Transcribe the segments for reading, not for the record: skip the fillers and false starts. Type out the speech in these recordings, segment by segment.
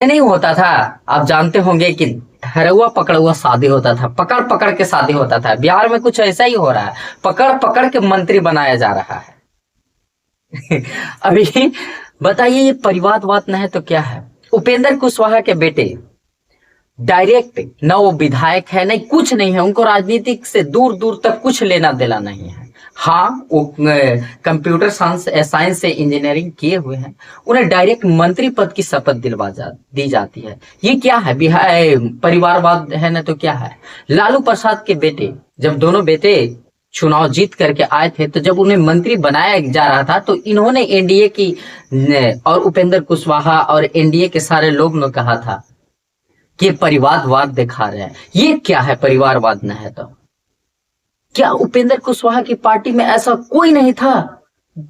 नहीं होता था। आप जानते होंगे कि हरहुआ पकड़ुआ शादी होता था, पकड़ पकड़ के शादी होता था। बिहार में कुछ ऐसा ही हो रहा है, पकड़ पकड़ के मंत्री बनाया जा रहा है। अभी बताइए, ये परिवारवाद न है तो क्या है? उपेंद्र कुशवाहा के बेटे डायरेक्ट न वो विधायक है, नहीं कुछ नहीं है, उनको राजनीतिक से दूर दूर तक कुछ लेना देना नहीं है। हाँ, वो कंप्यूटर साइंस साइंस से इंजीनियरिंग किए हुए हैं, उन्हें डायरेक्ट मंत्री पद की शपथ दी जाती है। ये क्या है? बिहार परिवारवाद है ना तो क्या है? लालू प्रसाद के बेटे, जब दोनों बेटे चुनाव जीत करके आए थे, तो जब उन्हें मंत्री बनाया जा रहा था, तो इन्होंने एनडीए की और उपेंद्र कुशवाहा और एनडीए के सारे लोग ने कहा था कि परिवारवाद दिखा रहे हैं। ये क्या है? परिवारवाद न है तो क्या? उपेंद्र कुशवाहा की पार्टी में ऐसा कोई नहीं था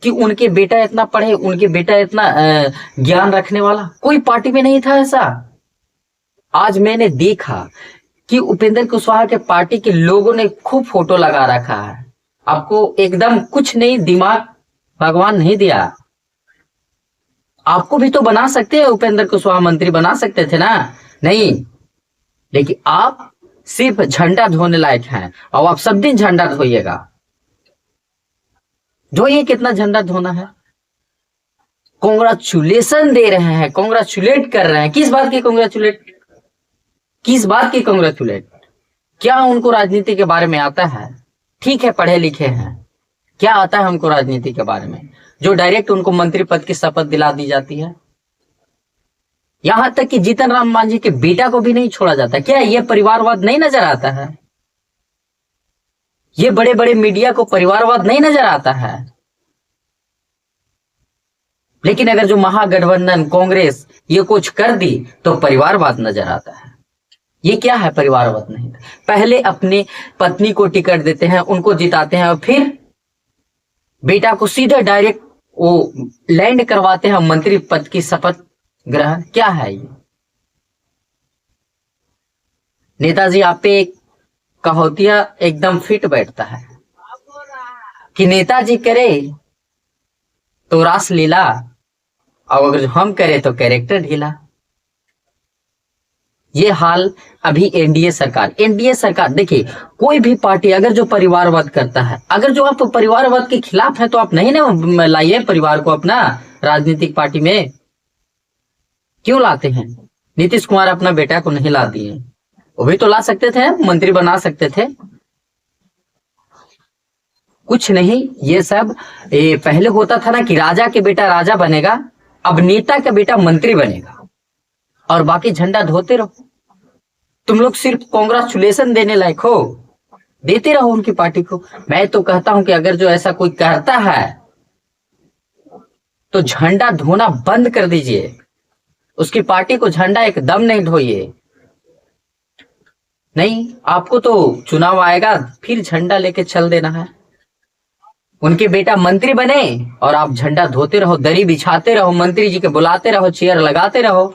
कि उनके बेटा इतना पढ़े, उनके बेटा इतना ज्ञान रखने वाला? कोई पार्टी में नहीं था ऐसा। आज मैंने देखा कि उपेंद्र कुशवाहा के पार्टी के लोगों ने खूब फोटो लगा रखा है। आपको एकदम कुछ नहीं, दिमाग भगवान नहीं दिया। आपको भी तो बना सकते हैं, उपेंद्र कुशवाहा मंत्री बना सकते थे ना? नहीं, लेकिन आप सिर्फ झंडा धोने लायक हैं, और आप सब दिन झंडा धोइएगा। धोइए, कितना झंडा धोना है। कॉन्ग्रेचुलेशन दे रहे हैं, कॉन्ग्रेचुलेट कर रहे हैं। किस बात की कॉन्ग्रेचुलेट? किस बात की कॉन्ग्रेचुलेट? क्या उनको राजनीति के बारे में आता है? ठीक है, पढ़े लिखे हैं, क्या आता है उनको राजनीति के बारे में, जो डायरेक्ट उनको मंत्री पद की शपथ दिला दी जाती है? यहां तक कि जीतन राम मांझी के बेटा को भी नहीं छोड़ा जाता। क्या ये परिवारवाद नहीं नजर आता है? ये बड़े बड़े मीडिया को परिवारवाद नहीं नजर आता है? लेकिन अगर जो महागठबंधन कांग्रेस ये कुछ कर दी तो परिवारवाद नजर आता है। ये क्या है? परिवारवाद नहीं। पहले अपने पत्नी को टिकट देते हैं, उनको जिताते हैं, और फिर बेटा को सीधे डायरेक्ट वो लैंड करवाते हैं मंत्री पद की शपथ ग्रहण। क्या है ये? नेताजी आप पे एक कहोतिया एकदम फिट बैठता है कि नेताजी करे तो रास लीला, और अगर हम करें तो कैरेक्टर ढीला। ये हाल अभी एनडीए सरकार देखिए, कोई भी पार्टी अगर जो परिवारवाद करता है, अगर जो आप परिवारवाद के खिलाफ है, तो आप नहीं ना लाइए परिवार को अपना राजनीतिक पार्टी में। क्यों लाते हैं? नीतीश कुमार अपना बेटा को नहीं ला दिए, वो भी तो ला सकते थे, मंत्री बना सकते थे। कुछ नहीं, ये सब पहले होता था ना कि राजा के बेटा राजा बनेगा, अब नेता का बेटा मंत्री बनेगा, और बाकी झंडा धोते रहो। तुम लोग सिर्फ कांग्रेचुलेशन देने लायक हो, देते रहो उनकी पार्टी को। मैं तो कहता हूं कि अगर जो ऐसा कोई करता है तो झंडा धोना बंद कर दीजिए, उसकी पार्टी को झंडा एकदम नहीं ढोइए। नहीं, आपको तो चुनाव आएगा फिर झंडा लेके चल देना है। उनके बेटा मंत्री बने और आप झंडा धोते रहो, दरी बिछाते रहो, मंत्री जी के बुलाते रहो, चेयर लगाते रहो,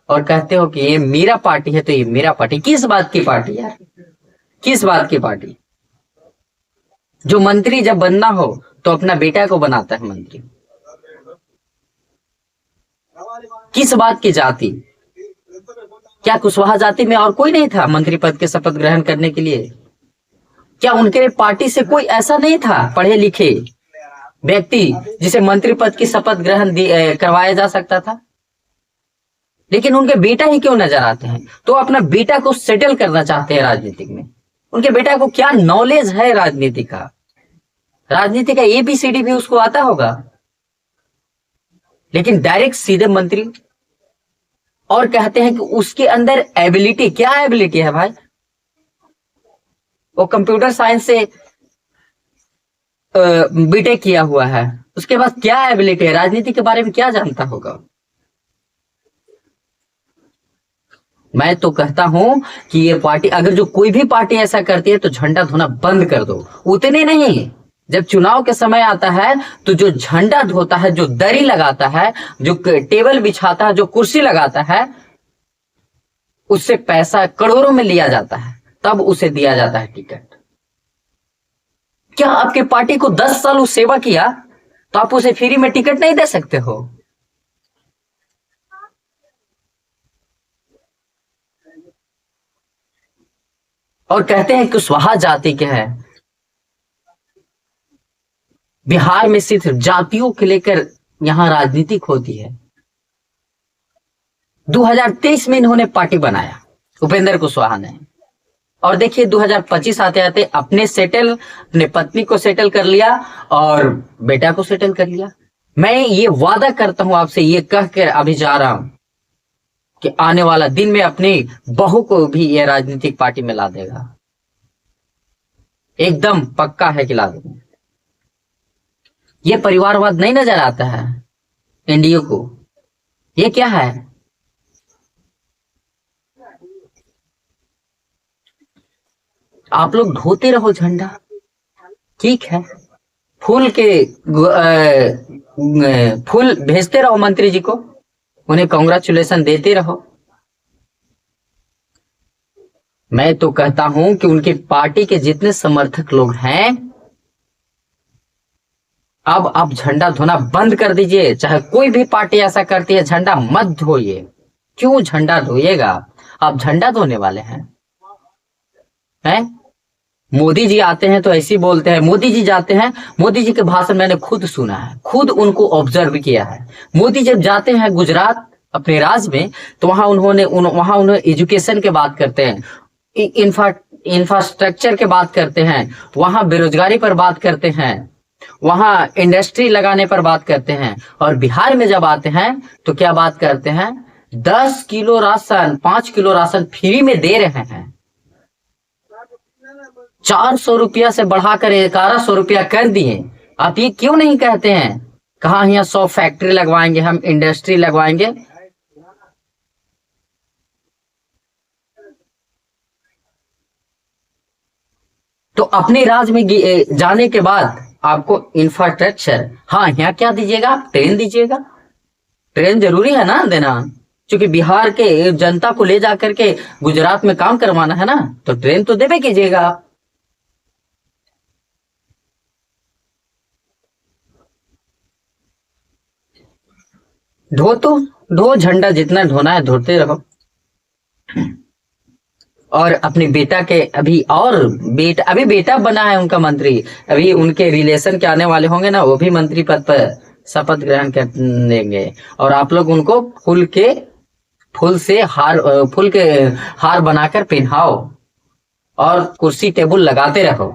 और कहते हो कि ये मेरा पार्टी है तो ये मेरा पार्टी। किस बात की पार्टी यार? किस बात की पार्टी? जो मंत्री जब बनना हो तो अपना बेटा को बनाता है मंत्री। किस बात की जाति? क्या कुशवाहा जाति में और कोई नहीं था मंत्री पद के शपथ ग्रहण करने के लिए? क्या उनके पार्टी से कोई ऐसा नहीं था पढ़े लिखे व्यक्ति जिसे मंत्री पद की शपथ ग्रहण करवाया जा सकता था? लेकिन उनके बेटा ही क्यों नजर आते हैं? तो अपना बेटा को सेटल करना चाहते हैं राजनीतिक में। उनके बेटा को क्या नॉलेज है राजनीति का? राजनीति का एबीसीडी भी उसको आता होगा, लेकिन डायरेक्ट सीधे मंत्री। और कहते हैं कि उसके अंदर एबिलिटी, क्या एबिलिटी है भाई? वो कंप्यूटर साइंस से बीटेक किया हुआ है, उसके बाद क्या एबिलिटी है? राजनीति के बारे में क्या जानता होगा? मैं तो कहता हूं कि ये पार्टी, अगर जो कोई भी पार्टी ऐसा करती है तो झंडा धोना बंद कर दो। उतने नहीं, जब चुनाव के समय आता है तो जो झंडा धोता है, जो दरी लगाता है, जो टेबल बिछाता है, जो कुर्सी लगाता है, उससे पैसा करोड़ों में लिया जाता है, तब उसे दिया जाता है टिकट। क्या आपके पार्टी को 10 साल उस सेवा किया तो आप उसे फ्री में टिकट नहीं दे सकते हो? और कहते हैं कुशवाहा जाति के हैं। बिहार में सिर्फ जातियों को लेकर यहां राजनीतिक होती है। 2023 में इन्होंने पार्टी बनाया, उपेंद्र कुशवाहा ने, और देखिए 2025 आते आते अपने पत्नी को सेटल कर लिया और बेटा को सेटल कर लिया। मैं ये वादा करता हूं आपसे, ये कह कर अभी जा रहा हूं कि आने वाला दिन में अपनी बहू को भी ये राजनीतिक पार्टी में ला देगा। एकदम पक्का है कि ला देगा। ये परिवारवाद नहीं नजर आता है एनडीए को? ये क्या है? आप लोग ढोते रहो झंडा, ठीक है, फूल के फूल भेजते रहो मंत्री जी को, उन्हें कांग्रेचुलेशन देते रहो। मैं तो कहता हूं कि उनकी पार्टी के जितने समर्थक लोग हैं, अब आप झंडा धोना बंद कर दीजिए। चाहे कोई भी पार्टी ऐसा करती है, झंडा मत धोइए। क्यों झंडा धोइएगा? आप झंडा धोने वाले हैं? मोदी जी आते हैं तो ऐसे ही बोलते हैं। मोदी जी जाते हैं, मोदी जी के भाषण मैंने खुद सुना है, खुद उनको ऑब्जर्व किया है। मोदी जब जाते हैं गुजरात अपने राज्य में, तो वहां उन्होंने एजुकेशन के बात करते हैं, इंफ्रास्ट्रक्चर के बात करते हैं, वहां बेरोजगारी पर बात करते हैं, वहां इंडस्ट्री लगाने पर बात करते हैं। और बिहार में जब आते हैं तो क्या बात करते हैं? 10 kilo ration, 5 kilo ration free में दे रहे हैं। 400 रुपया से बढ़ाकर 1100 रुपया कर दिए। आप ये क्यों नहीं कहते हैं? कहा यहाँ 100 फैक्ट्री लगवाएंगे, हम इंडस्ट्री लगवाएंगे। तो अपने राज्य में जाने के बाद आपको इंफ्रास्ट्रक्चर, हाँ, यहाँ क्या दीजिएगा? ट्रेन दीजिएगा। ट्रेन जरूरी है ना देना, क्योंकि बिहार के जनता को ले जाकर के गुजरात में काम करवाना है ना, तो ट्रेन तो देवे कीजिएगा आप। ढो झंडा, जितना ढोना है ढोते रहो। और अपने बेटा के अभी बेटा बना है उनका मंत्री, अभी उनके रिलेशन के आने वाले होंगे ना, वो भी मंत्री पद पर शपथ ग्रहण कर लेंगे। और आप लोग उनको फूल के हार बनाकर पहनाओ और कुर्सी टेबल लगाते रहो।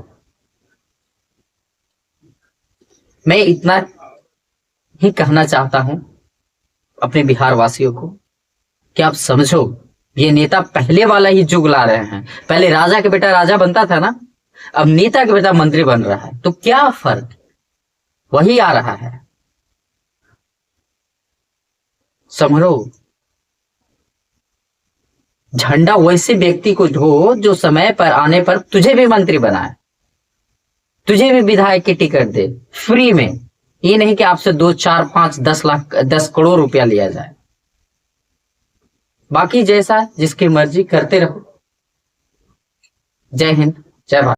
मैं इतना ही कहना चाहता हूं अपने बिहार वासियों को कि आप समझो, ये नेता पहले वाला ही जुग ला रहे हैं। पहले राजा के बेटा राजा बनता था ना, अब नेता के बेटा मंत्री बन रहा है। तो क्या फर्क? वही आ रहा है। समझो, झंडा वैसे व्यक्ति को ढो जो समय पर आने पर तुझे भी मंत्री बनाए, तुझे भी विधायक की टिकट दे फ्री में। ये नहीं कि आपसे 2, 4, 5, 10 लाख 10 करोड़ रुपया लिया जाए। बाकी जैसा जिसकी मर्जी करते रहो। जय हिंद, जय भारत।